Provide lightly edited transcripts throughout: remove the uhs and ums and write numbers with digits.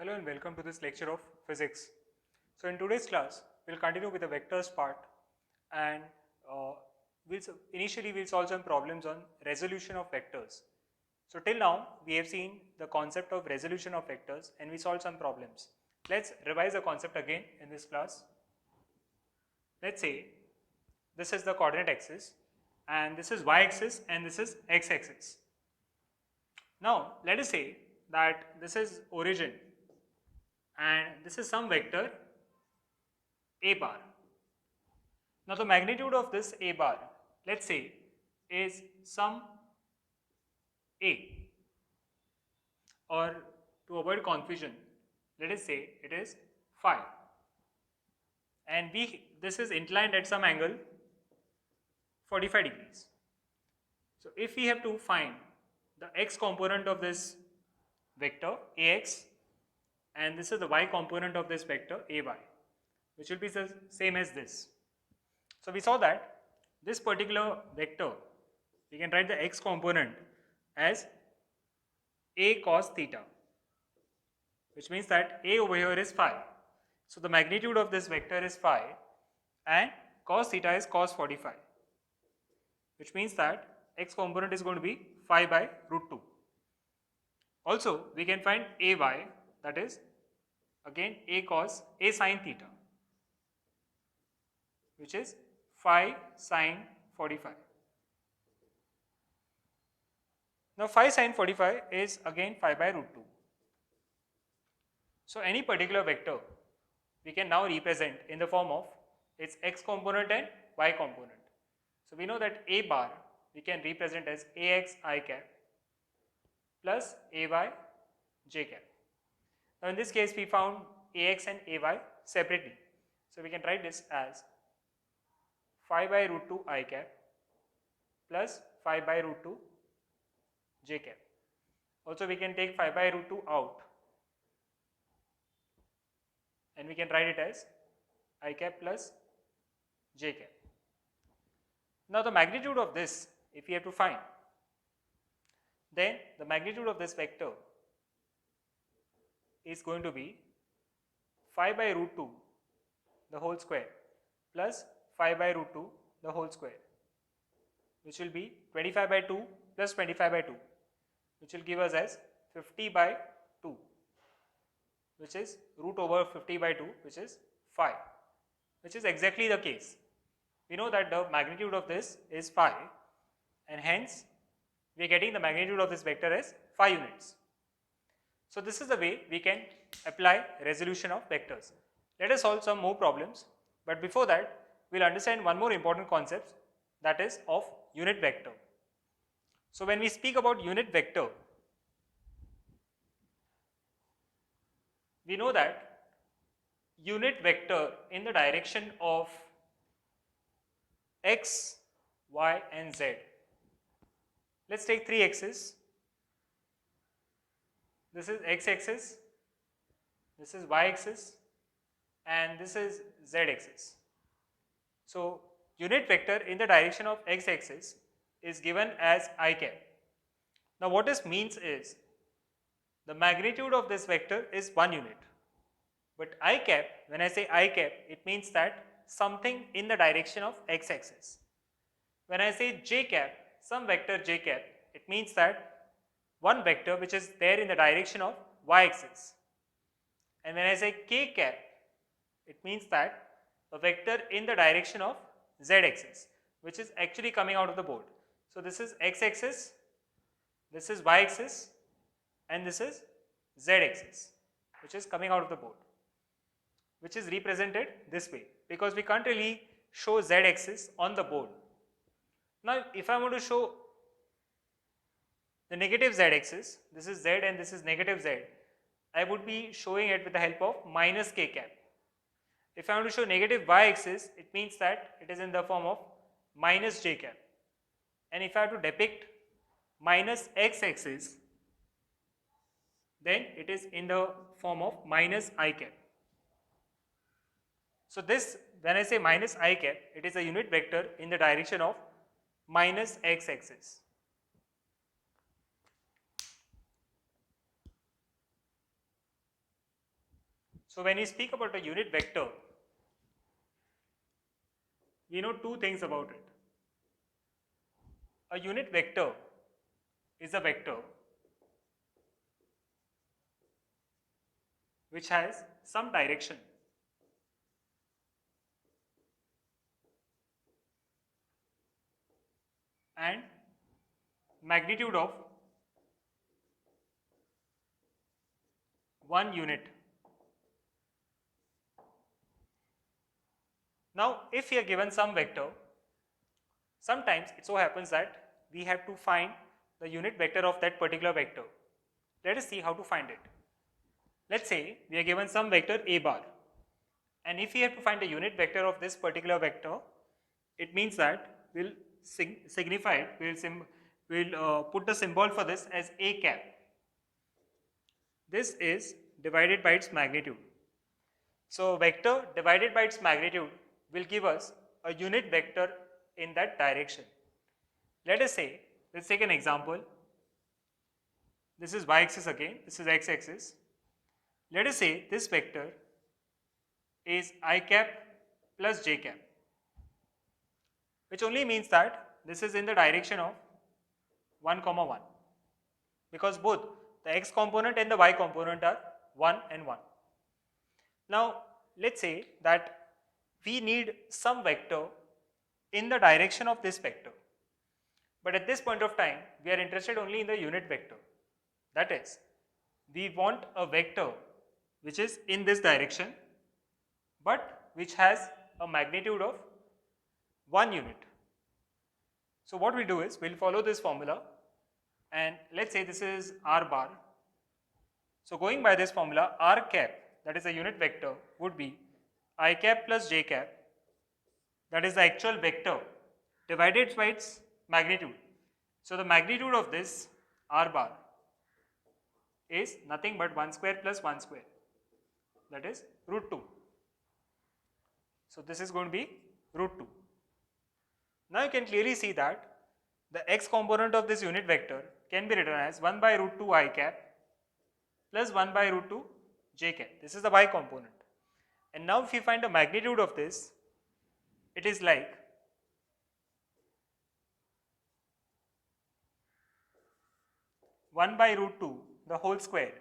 Hello and welcome to this lecture of physics. So in today's class, we'll continue with the vectors part and uh, initially we'll solve some problems on resolution of vectors. So till now, we have seen the concept of resolution of vectors and we solved some problems. Let's revise the concept again in this class. Let's say this is the coordinate axis and this is y-axis and this is x-axis. Now let us say that this is origin and this is some vector a bar. Now the magnitude of this a bar, let's say, is some a, or to avoid confusion, let us say it is phi, and this is inclined at some angle 45 degrees. So if we have to find the x component of this vector ax and this is the y component of this vector ay, which will be the same as this. So we saw that this particular vector, we can write the x component as a cos theta, which means that a over here is phi. So the magnitude of this vector is phi and cos theta is cos 45, which means that x component is going to be phi by root 2. Also, we can find ay, that is again a sin theta, which is phi sin 45. Now phi sin 45 is again phi by root 2. So any particular vector we can now represent in the form of its x component and y component. So we know that a bar we can represent as ax I cap plus ay j cap. Now in this case we found ax and ay separately. So we can write this as phi by root 2 I cap plus phi by root 2 j cap. Also we can take phi by root 2 out and we can write it as I cap plus j cap. Now the magnitude of this, if we have to find, then the magnitude of this vector is going to be phi by root 2 the whole square plus phi by root 2 the whole square, which will be 25 by 2 plus 25 by 2, which will give us as 50 by 2, which is root over 50 by 2, which is phi, which is exactly the case. We know that the magnitude of this is phi and hence we are getting the magnitude of this vector as phi units. So this is the way we can apply resolution of vectors. Let us solve some more problems, but before that we will understand one more important concept, that is of unit vector. So when we speak about unit vector, we know that unit vector in the direction of x, y and z. Let's take three axes. This is x axis, this is y axis and this is z axis. So unit vector in the direction of x axis is given as I cap. Now what this means is the magnitude of this vector is 1 unit, but I cap, when I say I cap, it means that something in the direction of x axis. When I say j cap, some vector j cap, it means that one vector which is there in the direction of y axis. And when I say k cap, it means that a vector in the direction of z axis, which is actually coming out of the board. So this is x axis, this is y axis and this is z axis, which is coming out of the board, which is represented this way because we can't really show z axis on the board. Now if I want to show the negative z axis, this is z and this is negative z, I would be showing it with the help of minus k cap. If I want to show negative y axis, it means that it is in the form of minus j cap. And if I have to depict minus x axis, then it is in the form of minus I cap. So this, when I say minus I cap, it is a unit vector in the direction of minus x axis. So when we speak about a unit vector, we know two things about it. A unit vector is a vector which has some direction and magnitude of 1 unit. Now, if we are given some vector, sometimes it so happens that we have to find the unit vector of that particular vector. Let us see how to find it. Let's say we are given some vector a bar, and if we have to find the unit vector of this particular vector, it means that we'll signify it, we'll put the symbol for this as a cap. This is divided by its magnitude. So vector divided by its magnitude will give us a unit vector in that direction. Let us say, let's take an example. This is y-axis again, this is x-axis. Let us say this vector is I cap plus j cap, which only means that this is in the direction of 1 comma 1, because both the x component and the y component are 1 and 1. Now let's say that we need some vector in the direction of this vector, but at this point of time we are interested only in the unit vector. That is, we want a vector which is in this direction but which has a magnitude of 1 unit. So what we'll do is we'll follow this formula, and let's say this is r bar. So going by this formula, r cap, that is a unit vector, would be I cap plus j cap, that is the actual vector, divided by its magnitude. So the magnitude of this r bar is nothing but 1 square plus 1 square, that is root 2. So this is going to be root 2. Now you can clearly see that the x component of this unit vector can be written as 1 by root 2 I cap plus 1 by root 2 j cap. This is the y component. And now if you find the magnitude of this, it is like one by root 2 the whole square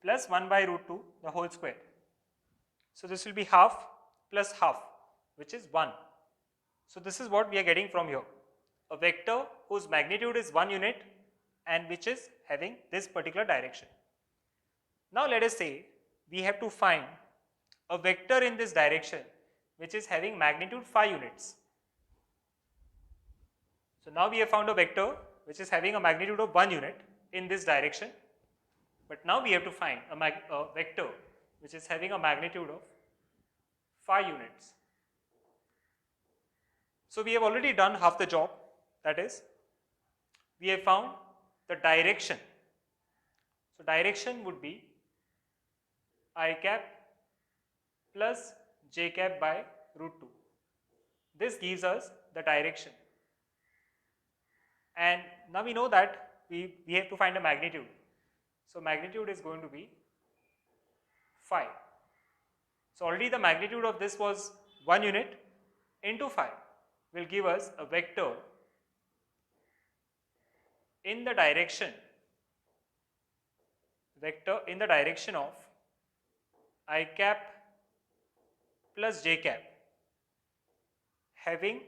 plus 1 by root 2 the whole square. So this will be half plus half, which is 1. So this is what we are getting from here. A vector whose magnitude is 1 unit and which is having this particular direction. Now let us say we have to find a vector in this direction which is having magnitude 5 units. So now we have found a vector which is having a magnitude of 1 unit in this direction, but now we have to find a vector which is having a magnitude of 5 units. So we have already done half the job, that is, we have found the direction. So direction would be I cap plus j cap by root 2. This gives us the direction. And now we know that we have to find a magnitude. So magnitude is going to be 5. So already the magnitude of this was 1 unit into 5 will give us a vector in the direction of I cap plus j cap having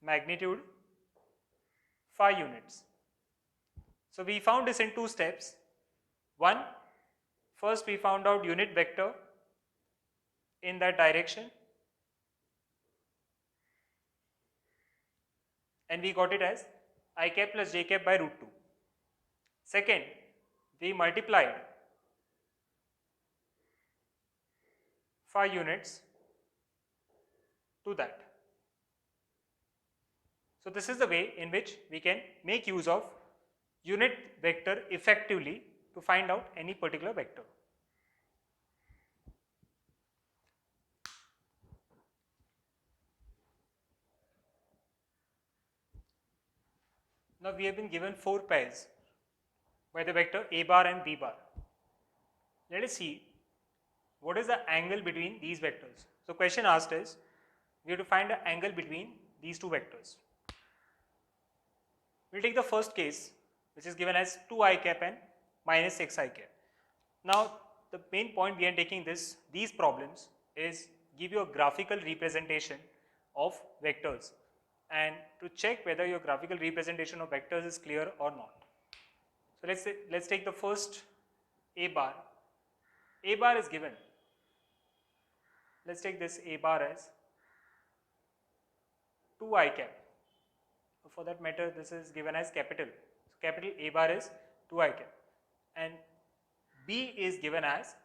magnitude 5 units. So we found this in 2 steps. One, first we found out unit vector in that direction, and we got it as I cap plus j cap by root 2. Second, we multiplied 5 units to that. So this is the way in which we can make use of unit vector effectively to find out any particular vector. Now we have been given 4 pairs by the vector a bar and b bar. Let us see what is the angle between these vectors? So question asked is, we have to find the angle between these two vectors. We'll take the first case, which is given as 2 I cap and minus 6 I cap. Now, the main point behind taking these problems is give you a graphical representation of vectors and to check whether your graphical representation of vectors is clear or not. So let's take the first A bar. A bar is given. Let's take this A bar as 2 I cap. For that matter, this is given as capital. So capital A bar is 2 I cap and B is given as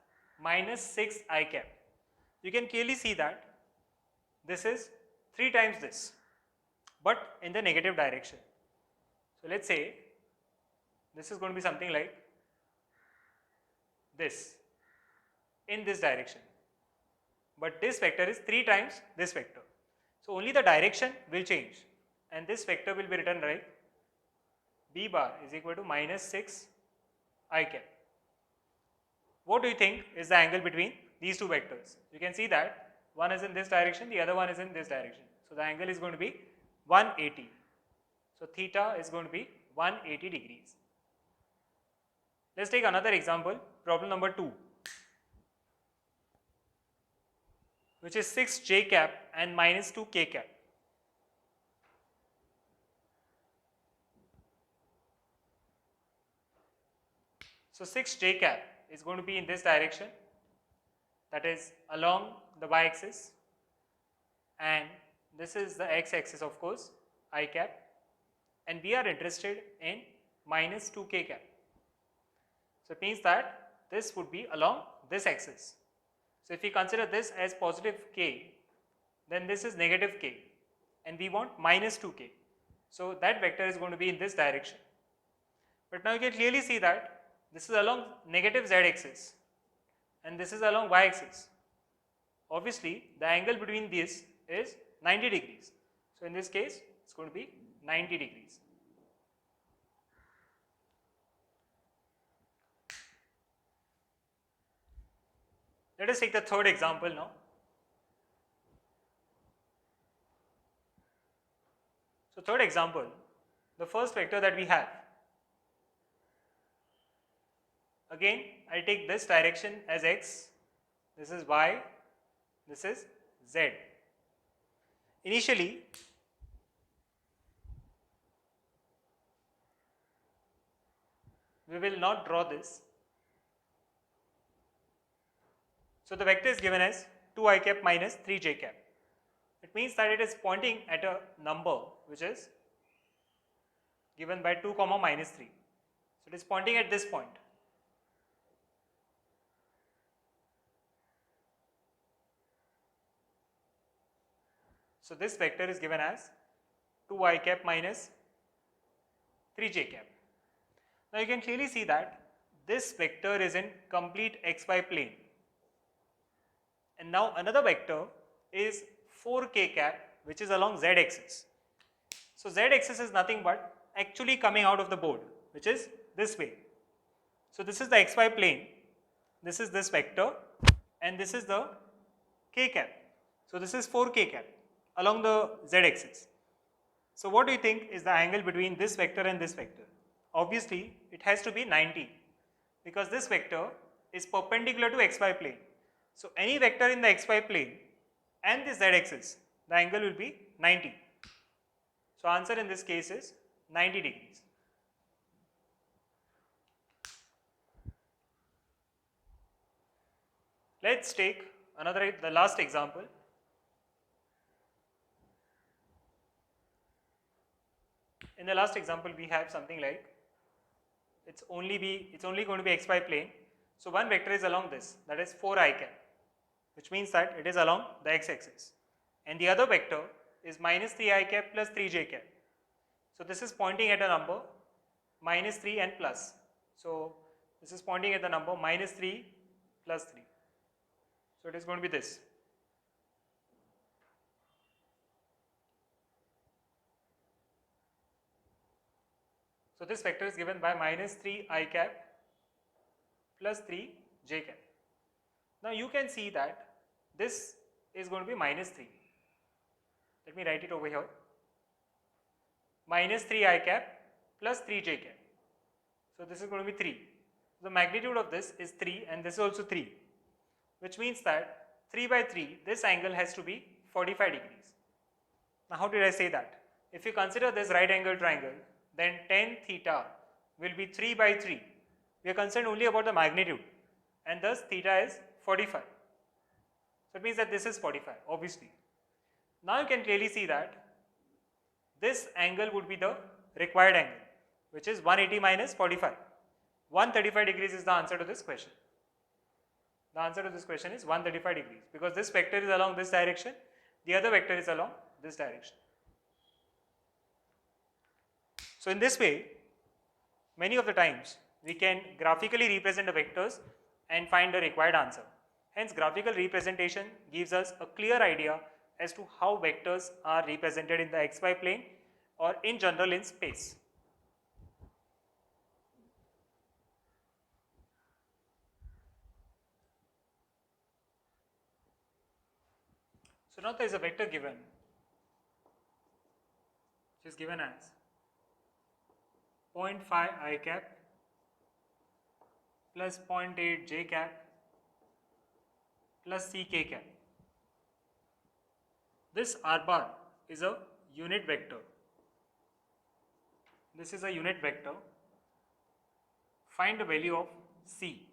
minus 6 I cap. You can clearly see that this is 3 times this, but in the negative direction. So let's say this is going to be something like this in this direction, but this vector is 3 times this vector. So only the direction will change and this vector will be written like B bar is equal to minus 6 I cap. What do you think is the angle between these two vectors? You can see that one is in this direction, the other one is in this direction. So the angle is going to be 180. So theta is going to be 180 degrees. Let's take another example, problem number 2, which is 6 j cap and minus 2 k cap. So 6 j cap is going to be in this direction, that is along the y-axis, and this is the x-axis of course, I cap, and we are interested in minus 2k cap. So it means that this would be along this axis. So if we consider this as positive k, then this is negative k and we want minus 2k. So that vector is going to be in this direction. But now you can clearly see that this is along negative z axis and this is along y axis. Obviously the angle between these is 90 degrees. So in this case it's going to be 90 degrees. Let us take the third example now. So third example, the first vector that we have, again I'll take this direction as x, this is y, this is z. Initially we will not draw this. So the vector is given as 2 I cap minus 3 j cap. It means that it is pointing at a number which is given by 2 comma minus 3. So it is pointing at this point. So this vector is given as 2 I cap minus 3 j cap. Now you can clearly see that this vector is in complete xy plane. And now another vector is 4k cap, which is along z axis. So z axis is nothing but actually coming out of the board, which is this way. So this is the xy plane, this is this vector, and this is the k cap. So this is 4k cap along the z axis. So what do you think is the angle between this vector and this vector? Obviously it has to be 90 because this vector is perpendicular to xy plane. So any vector in the xy plane and the z axis, the angle will be 90. So answer in this case is 90 degrees. Let's take the last example. In the last example we have something like it's only going to be xy plane. So one vector is along this, that is 4 I cap, which means that it is along the x-axis, and the other vector is minus 3 I cap plus 3 j cap. So this is pointing at a number minus 3 and plus. So this is pointing at the number minus 3 plus 3. So it is going to be this. So this vector is given by minus 3 I cap plus 3 j cap. Now you can see that this is going to be minus 3. Let me write it over here. Minus 3 I cap plus 3 j cap. So this is going to be 3. The magnitude of this is 3 and this is also 3, which means that 3 by 3, this angle has to be 45 degrees. Now how did I say that? If you consider this right angle triangle, then tan theta will be 3 by 3. We are concerned only about the magnitude, and thus theta is 45. So it means that this is 45, obviously. Now you can clearly see that this angle would be the required angle, which is 180 minus 45. 135 degrees is the answer to this question. The answer to this question is 135 degrees, because this vector is along this direction, the other vector is along this direction. So in this way, many of the times we can graphically represent the vectors and find the required answer. Hence, graphical representation gives us a clear idea as to how vectors are represented in the xy plane or in general in space. So now there is a vector given, which is given as 0.5 I cap plus 0.8 j cap plus ck cap. This r bar is a unit vector. This is a unit vector. Find the value of c.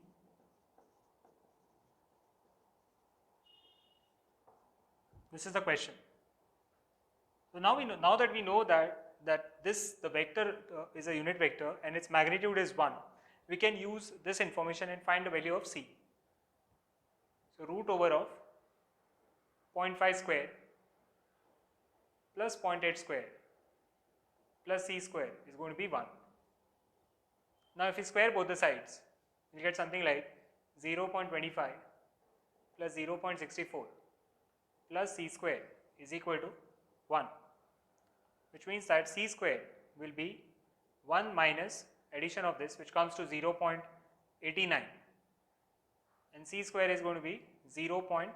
This is the question. So now that we know that the vector is a unit vector and its magnitude is 1, we can use this information and find the value of c. So root over of 0.5 square plus 0.8 square plus c square is going to be 1. Now if we square both the sides, we get something like 0.25 plus 0.64 plus c square is equal to 1, which means that c square will be 1 minus addition of this, which comes to 0.89, and c square is going to be 0.11.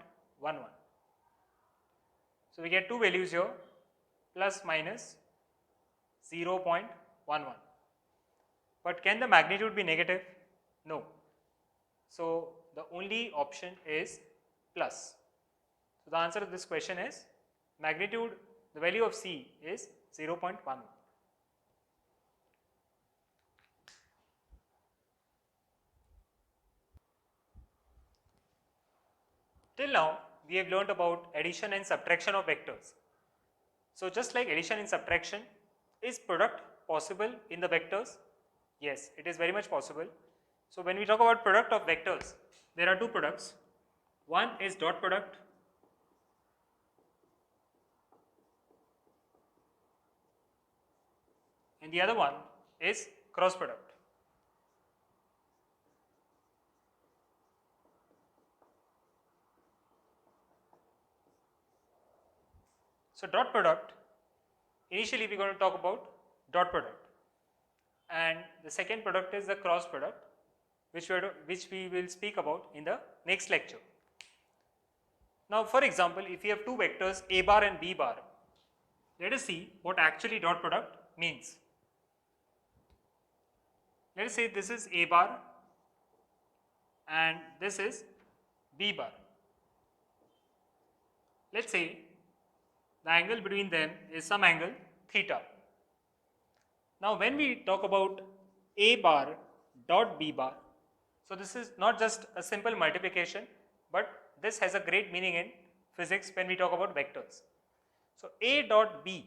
So we get two values here, plus minus 0.11. But can the magnitude be negative? No. So the only option is plus. So the answer to this question is magnitude, the value of c is 0.11. Till now, we have learnt about addition and subtraction of vectors. So just like addition and subtraction, is product possible in the vectors? Yes, it is very much possible. So when we talk about product of vectors, there are two products. One is dot product, and the other one is cross product. So dot product, initially we are going to talk about dot product, and the second product is the cross product, which we will speak about in the next lecture. Now for example, if you have two vectors a bar and b bar, let us see what actually dot product means. Let us say this is a bar and this is b bar. Let's say the angle between them is some angle theta. Now when we talk about a bar dot b bar, so this is not just a simple multiplication, but this has a great meaning in physics when we talk about vectors. So a dot b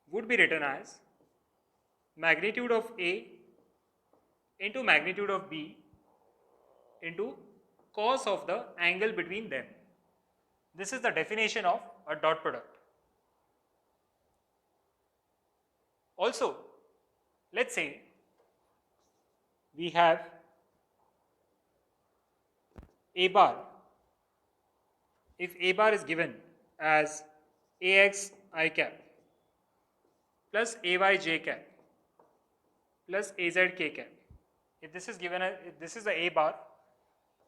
would be written as magnitude of a into magnitude of b into cos of the angle between them. This is the definition of a dot product. Also, let's say we have a bar. If a bar is given as ax I cap plus ay j cap plus az k cap, if this is given as, if this is the a bar,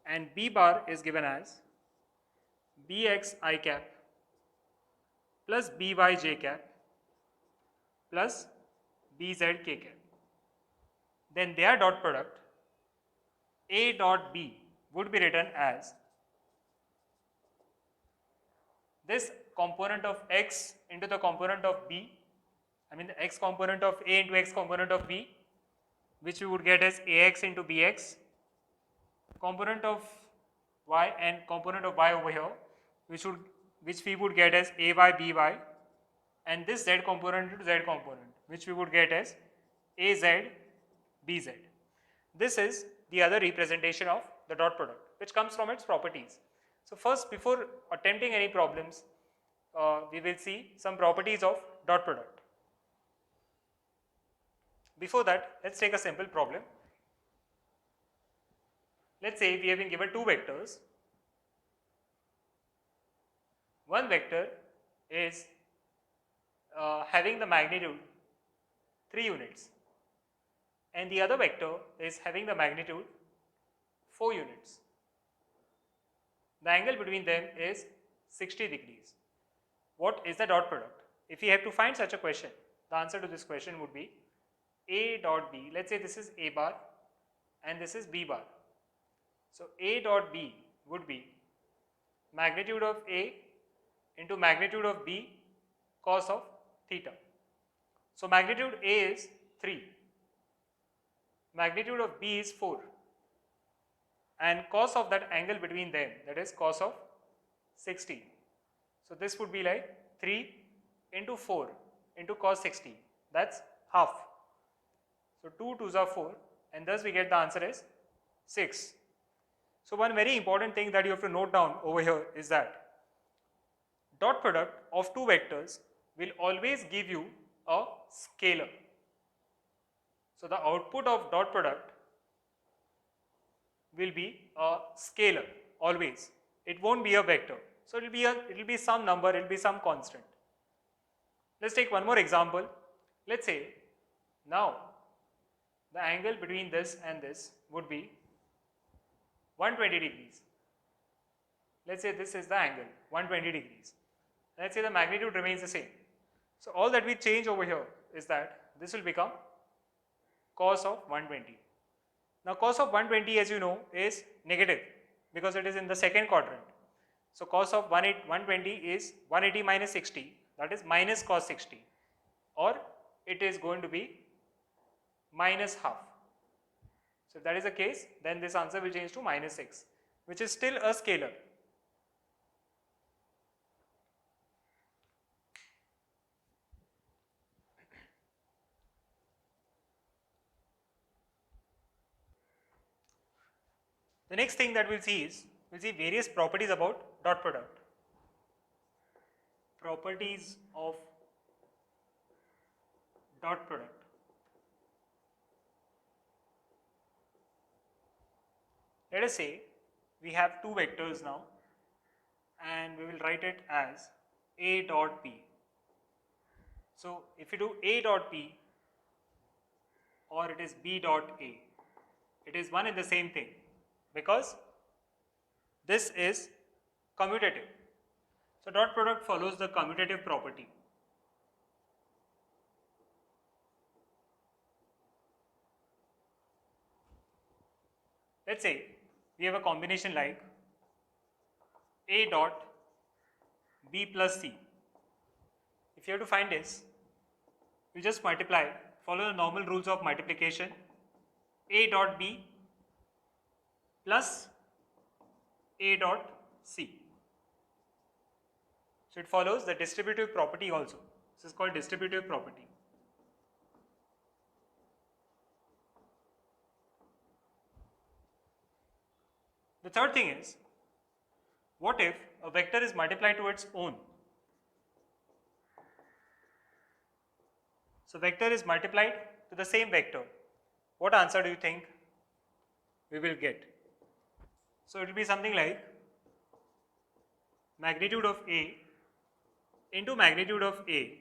and B bar is given as Bx I cap plus By j cap plus Bz k cap. Then their dot product A dot B would be written as this component of x into the component of B, I mean the x component of A into x component of B, which we would get as Ax into Bx, component of y and component of y over here, which we would get as Ay By, and this z component into z component, which we would get as Az Bz. This is the other representation of the dot product, which comes from its properties. So first, before attempting any problems, we will see some properties of dot product. Before that, let's take a simple problem. Let's say we have been given two vectors. One vector is having the magnitude 3 units, and the other vector is having the magnitude 4 units. The angle between them is 60 degrees. What is the dot product? If we have to find such a question, the answer to this question would be A dot B. Let's say this is A bar and this is B bar. So A dot B would be magnitude of A into magnitude of B cos of theta. So magnitude A is 3, magnitude of B is 4, and cos of that angle between them, that is cos of 60. So this would be like 3 into 4 into cos 60, that's half. So 2 2s are 4, and thus we get the answer as 6. So one very important thing that you have to note down over here is that dot product of two vectors will always give you a scalar. So the output of dot product will be a scalar always. It won't be a vector. So it will be some number, it will be some constant. Let's take one more example. Let's say now the angle between this and this would be 120 degrees. Let's say this is the angle, 120 degrees. Let's say the magnitude remains the same. So all that we change over here is that this will become cos of 120. Now cos of 120, as you know, is negative because it is in the second quadrant. So cos of 120 is 180 minus 60, that is minus cos 60, or it is going to be minus half. So if that is the case, then this answer will change to minus 6, which is still a scalar. The next thing that we'll see is, we'll see various properties about dot product. Properties of dot product. Let us say we have two vectors now, and we will write it as A dot B. So if you do A dot B or it is B dot A, it is one and the same thing because this is commutative. So dot product follows the commutative property. Let's say we have a combination like A dot B plus C. If you have to find this, you just multiply, follow the normal rules of multiplication. A dot B plus A dot C. So it follows the distributive property also. This is called distributive property. The third thing is, what if a vector is multiplied to its own? So vector is multiplied to the same vector. What answer do you think we will get? So it will be something like magnitude of A into magnitude of A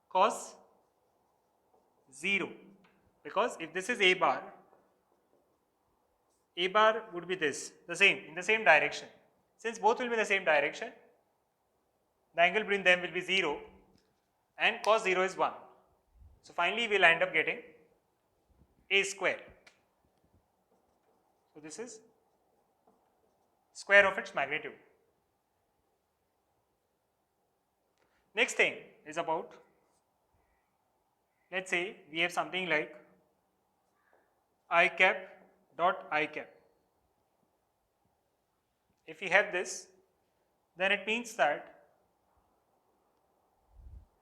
cos 0, because if this is A bar, A bar would be this, the same, in the same direction. Since both will be in the same direction, the angle between them will be 0 and cos 0 is 1. So finally we will end up getting A square. So this is square of its magnitude. Next thing is about, let's say we have something like I cap dot I cap. If we have this, then it means that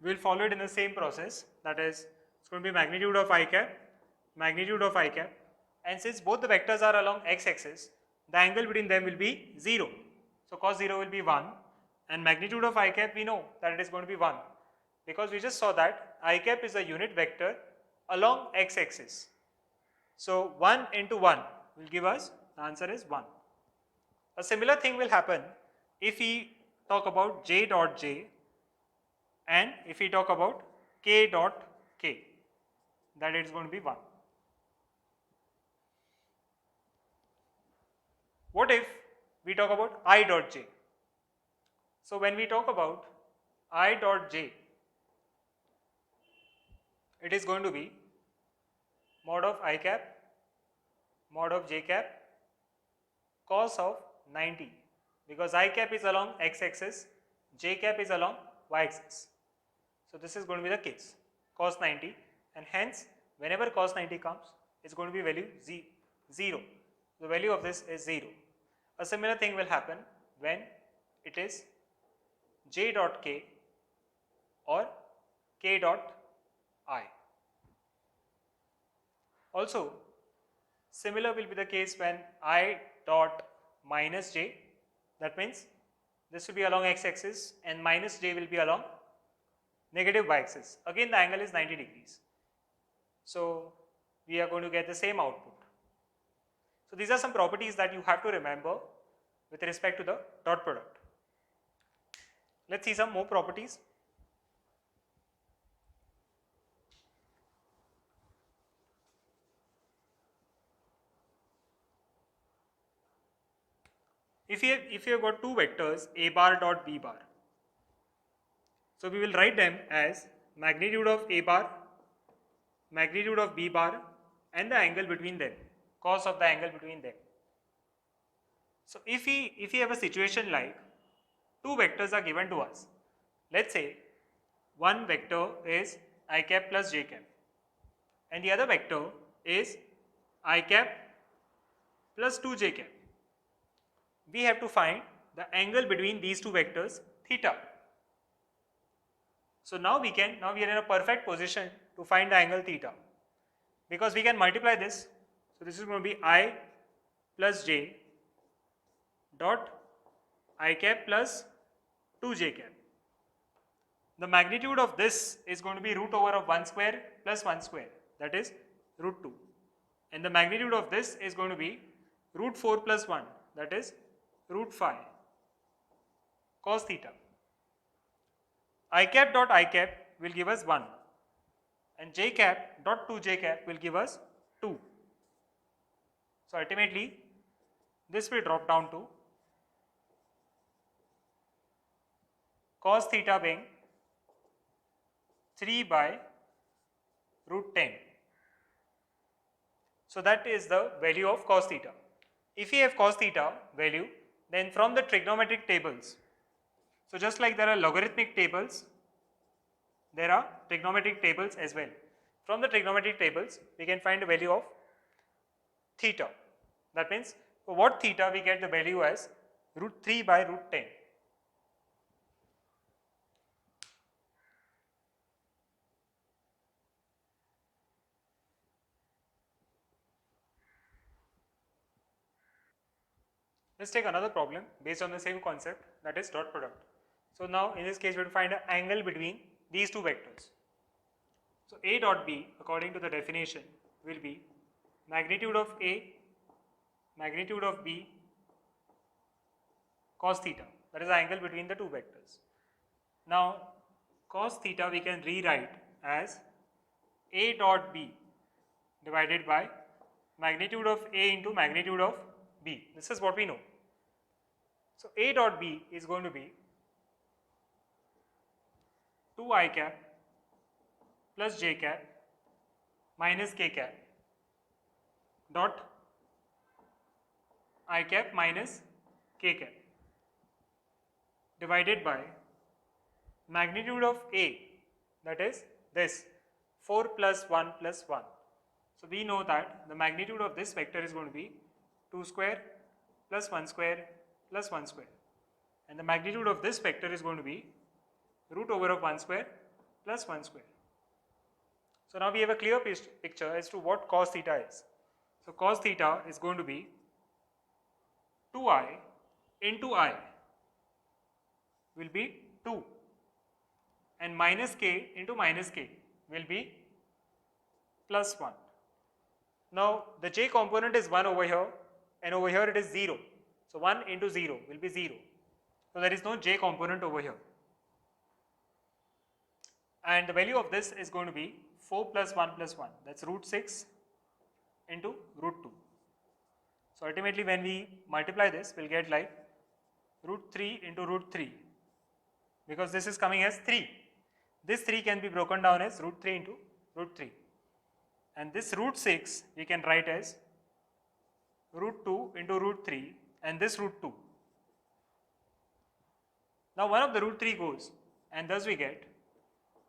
we will follow it in the same process, that is it's going to be magnitude of I cap, and since both the vectors are along x-axis, the angle between them will be 0. So cos 0 will be 1, and magnitude of I cap we know that it is going to be 1 because we just saw that I cap is a unit vector along x-axis. So 1 into 1 will give us, the answer is 1. A similar thing will happen if we talk about j dot j and if we talk about k dot k, that it is going to be 1. What if we talk about I dot j? So when we talk about I dot j, it is going to be mod of I cap, mod of j cap, cos of 90, because I cap is along x-axis, j cap is along y-axis. So this is going to be the case, cos 90, and hence whenever cos 90 comes, it's going to be value 0. The value of this is 0. A similar thing will happen when it is j dot k or k dot I. Also, similar will be the case when I dot minus j, that means this will be along x-axis and minus j will be along negative y-axis. Again the angle is 90 degrees. So we are going to get the same output. So these are some properties that you have to remember with respect to the dot product. Let's see some more properties. If you have got two vectors a bar dot b bar, so we will write them as magnitude of a bar, magnitude of b bar, and the angle between them, cos of the angle between them. So if we have a situation like two vectors are given to us, let's say one vector is I cap plus j cap and the other vector is I cap plus 2j cap. We have to find the angle between these two vectors theta. So now we are in a perfect position to find the angle theta because we can multiply this. So this is going to be I plus j dot I cap plus 2j cap. The magnitude of this is going to be root over of 1 square plus 1 square, that is root 2, and the magnitude of this is going to be root 4 plus 1, that is root 5 cos theta. I cap dot I cap will give us 1 and j cap dot 2j cap will give us 2. So ultimately this will drop down to cos theta being 3 by root 10. So that is the value of cos theta. If we have cos theta value, then from the trigonometric tables, so just like there are logarithmic tables, there are trigonometric tables as well. From the trigonometric tables, we can find the value of theta. That means for what theta we get the value as root 3 by root 10. Let's take another problem based on the same concept, that is dot product. So now in this case we will find an angle between these two vectors. So A dot B according to the definition will be magnitude of A, magnitude of B cos theta, that is the angle between the two vectors. Now cos theta we can rewrite as A dot B divided by magnitude of A into magnitude of B. This is what we know. So A dot B is going to be 2 I cap plus j cap minus k cap dot I cap minus k cap divided by magnitude of A, that is this 4 plus 1 plus 1. So we know that the magnitude of this vector is going to be 2 square plus 1 square plus 1 square, and the magnitude of this vector is going to be root over of 1 square plus 1 square. So now we have a clear picture as to what cos theta is. So cos theta is going to be 2I into I will be 2, and minus k into minus k will be plus 1. Now the j component is 1 over here, and over here it is 0. So 1 into 0 will be 0. So there is no j component over here. And the value of this is going to be 4 plus 1 plus 1, that's root 6 into root 2. So ultimately when we multiply this, we'll get like root 3 into root 3, because this is coming as 3. This 3 can be broken down as root 3 into root 3. And this root 6 we can write as root 2 into root 3, and this root 2. Now one of the root 3 goes, and thus we get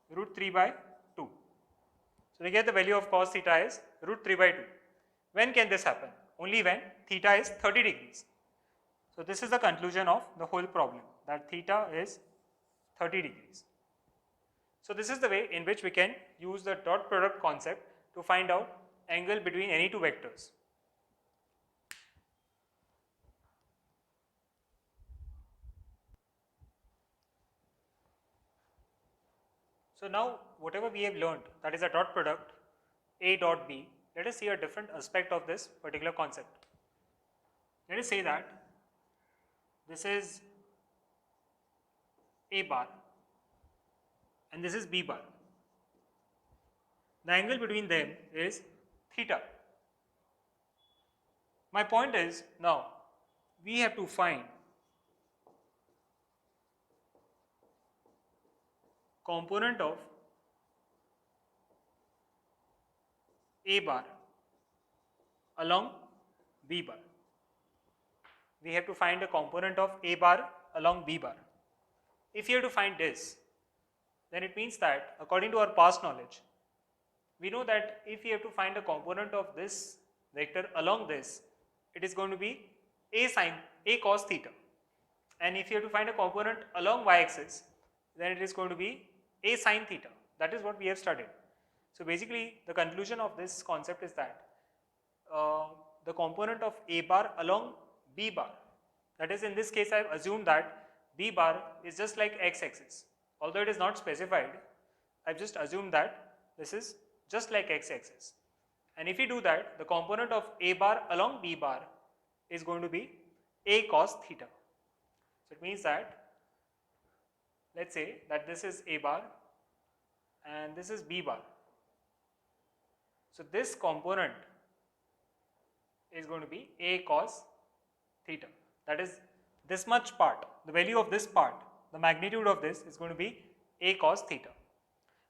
root 3 by 2. So we get the value of cos theta is root 3 by 2. When can this happen? Only when theta is 30 degrees. So this is the conclusion of the whole problem, that theta is 30 degrees. So this is the way in which we can use the dot product concept to find out angle between any two vectors. So now whatever we have learned, that is a dot product A dot B, let us see a different aspect of this particular concept. Let us say that this is A bar and this is B bar. The angle between them is theta. My point is, now we have to find component of A bar along B bar. We have to find a component of A bar along B bar. If you have to find this, then it means that according to our past knowledge, we know that if we have to find a component of this vector along this, it is going to be A cos theta. And if you have to find a component along y-axis, then it is going to be A sin theta. That is what we have studied. So basically the conclusion of this concept is that the component of A bar along B bar, that is, in this case I have assumed that B bar is just like x-axis. Although it is not specified, I have just assumed that this is just like x-axis. And if we do that, the component of A bar along B bar is going to be A cos theta. So it means that, let's say that this is A bar and this is B bar. So this component is going to be A cos theta. That is, this much part, the value of this part, the magnitude of this is going to be A cos theta.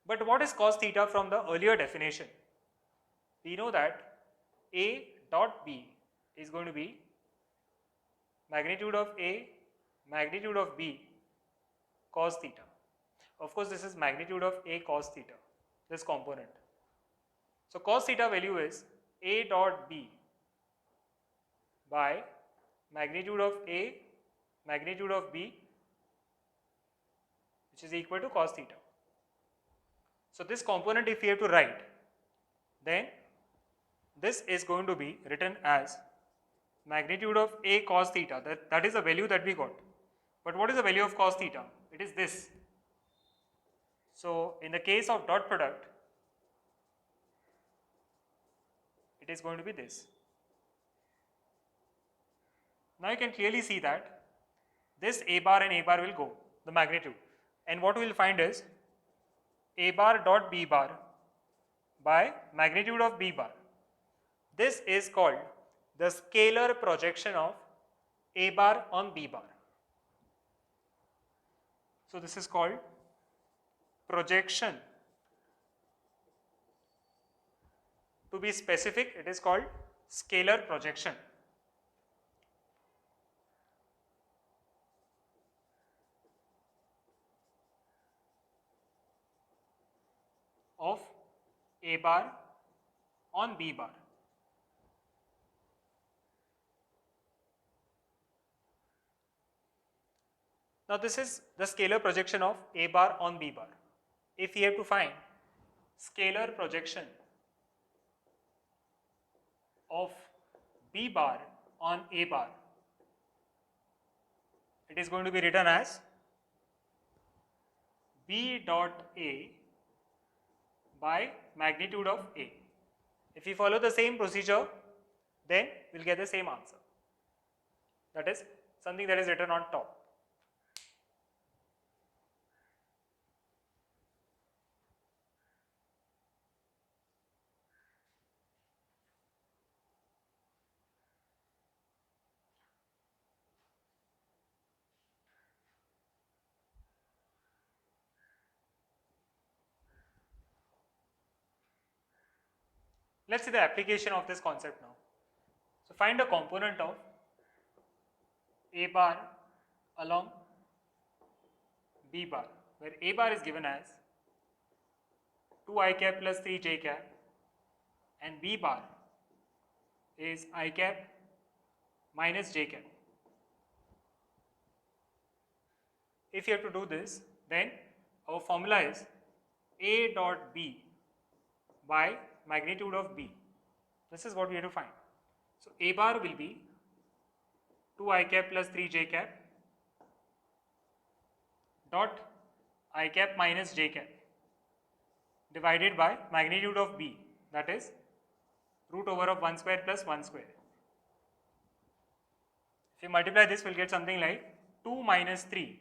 But what is cos theta from the earlier definition? We know that A dot B is going to be magnitude of A, magnitude of B cos theta. Of course, this is magnitude of A cos theta, this component. So cos theta value is A dot B by magnitude of A, magnitude of B, which is equal to cos theta. So this component, if we have to write, then this is going to be written as magnitude of A cos theta. That is the value that we got. But what is the value of cos theta? It is this. So in the case of dot product, it is going to be this. Now you can clearly see that this A bar and A bar will go, the magnitude. And what we will find is A bar dot B bar by magnitude of B bar. This is called the scalar projection of A bar on B bar. So this is called projection. To be specific, it is called scalar projection. Of A bar on B bar. Now this is the scalar projection of A bar on B bar. If we have to find scalar projection of B bar on A bar, it is going to be written as B dot A by magnitude of A. If we follow the same procedure, then we will get the same answer. That is something that is written on top. Let's see the application of this concept now. So find a component of A bar along B bar, where A bar is given as 2 I cap plus 3 j cap and B bar is I cap minus j cap. If you have to do this, then our formula is A dot B by magnitude of B. This is what we have to find. So A bar will be 2 I cap plus 3 j cap dot I cap minus j cap divided by magnitude of B, that is root over of 1 square plus 1 square. If you multiply this, we will get something like 2 minus 3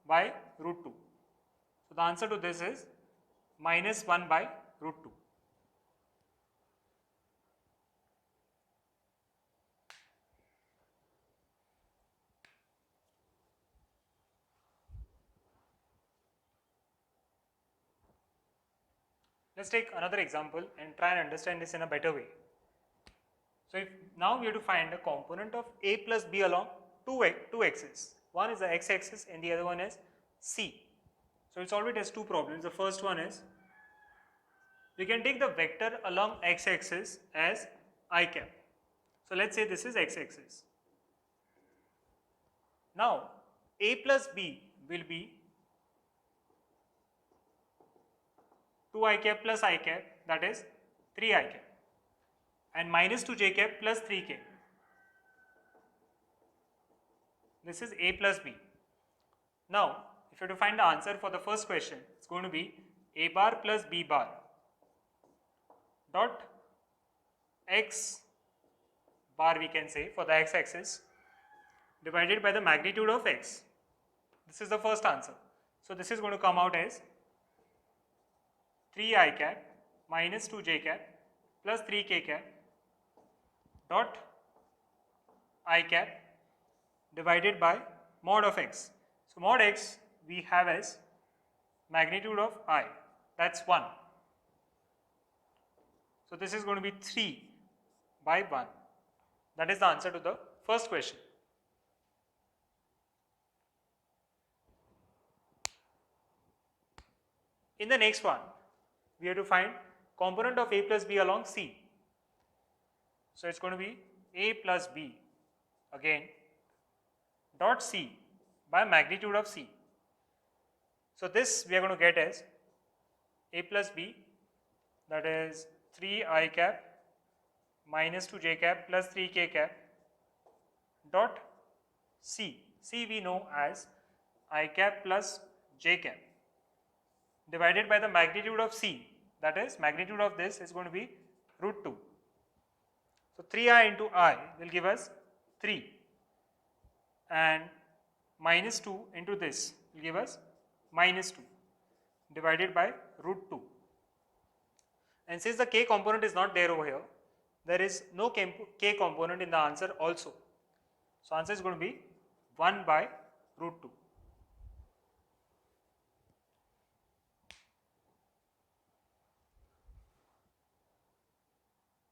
by root 2. So the answer to this is minus 1 by root 2. Let's take another example and try and understand this in a better way. So if now we have to find a component of A plus B along two axes. One is the x-axis and the other one is C. So it already has two problems. The first one is we can take the vector along x-axis as I cap. So let's say this is x-axis. Now A plus B will be 2 I cap plus I cap, that is 3 I cap, and minus 2 j cap plus 3 cap. This is A plus B. Now, if you have to find the answer for the first question, it's going to be A bar plus B bar dot x bar, we can say, for the x-axis divided by the magnitude of x. This is the first answer. So this is going to come out as 3 I cap minus 2 j cap plus 3 k cap dot I cap divided by mod of x. So mod x we have as magnitude of I, that's 1. So this is going to be 3 by 1. That is the answer to the first question. In the next one, we have to find component of A plus B along C. So it's going to be A plus B again dot C by magnitude of C. So this we are going to get as A plus B, that is 3 I cap minus 2 j cap plus 3 k cap dot C. C we know as I cap plus j cap divided by the magnitude of C, that is magnitude of this is going to be root 2. So 3I into I will give us 3 and minus 2 into this will give us minus 2 divided by root 2. And since the k component is not there over here, there is no k component in the answer also. So answer is going to be 1 by root 2.